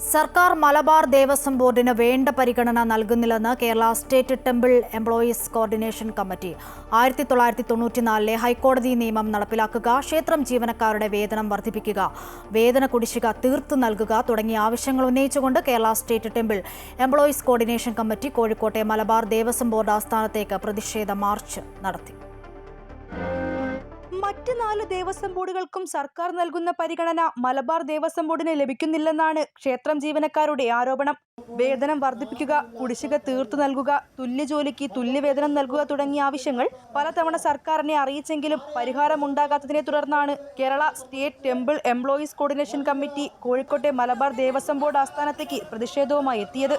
സർക്കാർ മലബാർ ദേവസ്വം ബോർഡിന് വേണ്ട പരിഗണന നൽകുന്നില്ലെന്ന് Kerala state temple employees coordination committee. 1994 ഹൈക്കോടതി നിയമം നടപ്പിലാക്കുക, ക്ഷേത്രം ജീവനക്കാരുടെ വേതനം വർദ്ധിപ്പിക്കുക, വേതന കുടിശ്ശിക തീർത്തു നൽകുക തുടങ്ങിയ ആവശ്യങ്ങൾ ഉന്നയിച്ചുകൊണ്ട് Kerala state temple employees coordination committee കോഴിക്കോട്ടെ മലബാർ ദേവസ്വം ബോർഡ് ആസ്ഥാനത്തേക്ക് പ്രതിഷേധ മാർച്ച് നടത്തി. മറ്റ് 4 ദേവസ്വം ബോർഡുകൾക്കും സർക്കാർ നൽകുന്ന പരിഗണന മലബാർ ദേവസ്വം ബോർഡിന് ലഭിക്കുന്നില്ലെന്നാണ് ക്ഷേത്രം ജീവനക്കാരുടെ ആരോപണം. വേതനം വർദ്ധിപ്പിക്കുക, കുടിശ്ശിക തീർത്തു നൽകുക, തുല്യ ജോലിക്ക് തുല്യവേതനം നൽകുക തുടങ്ങിയ ആവശ്യങ്ങൾ പലതവണ സർക്കാരിനെ അറിയിച്ചെങ്കിലും പരിഹാരമുണ്ടാകാത്തതിനെ തുടർന്നാണ് Kerala state temple employees coordination committee കോഴിക്കോട്ടെ മലബാർ ദേവസ്വം ബോർഡ് ആസ്ഥാനത്തേക്ക് പ്രതിഷേധവുമായി എത്തിയത്.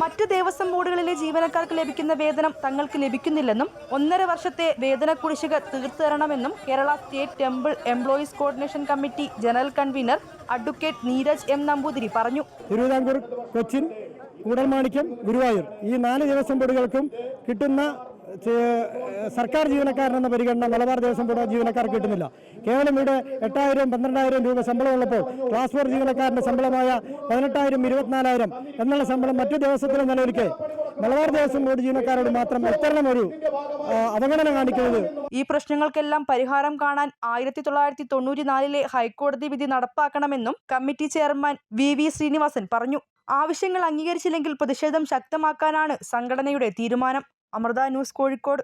മറ്റ് ദേവസ്വം ബോർഡുകളിലെ ജീവനക്കാർക്ക് ലഭിക്കുന്ന വേതനം തങ്ങൾക്ക് ലഭിക്കുന്നില്ലെന്നും 1.5 വർഷത്തെ വേതന കുടിശ്ശിക തീർത്തു തരണമെന്നും Kerala state temple employees coordination committee general convener advocate Neeraj M Namboothiri പറഞ്ഞു. തിരുവിതാംകൂർ, കൊച്ചിൻ, കൂടൽമാണിക്യം, ഗുരുവായൂർ ഈ 4 ദേവസ്വം ബോർഡുകൾക്കും കിട്ടുന്ന സർക്കാർ ജീവനക്കാരനെന്ന പരിഗണന മലബാർ ദേവസ്വം ബോർഡ് ജീവനക്കാർക്ക് കിട്ടുന്നില്ല. കേവലം ഇവിടെ 8,000, 12,000 രൂപ ശമ്പളമുള്ളപ്പോൾ ക്ലാസ് 4 ജീവനക്കാരൻ്റെ ശമ്പളമായ 18,000, 24,000 എന്നുള്ള ശമ്പളം മറ്റു ദേവസ്വത്തിലെ നിലനിൽക്കെ മലബാർ ദേവസ്വം ബോർഡ് ജീവനക്കാരോട് മാത്രം ഇത്തരമൊരു അവഗണന കാണിക്കുന്നത്. ഈ പ്രശ്നങ്ങൾക്കെല്ലാം പരിഹാരം കാണാൻ 1994 ഹൈക്കോടതി വിധി നടപ്പാക്കണമെന്നും കമ്മിറ്റി ചെയർമാൻ വി ശ്രീനിവാസൻ പറഞ്ഞു. ആവശ്യങ്ങൾ അംഗീകരിച്ചില്ലെങ്കിൽ പ്രതിഷേധം ശക്തമാക്കാനാണ് സംഘടനയുടെ തീരുമാനം. അമൃത ന്യൂസ്, കോഴിക്കോട്.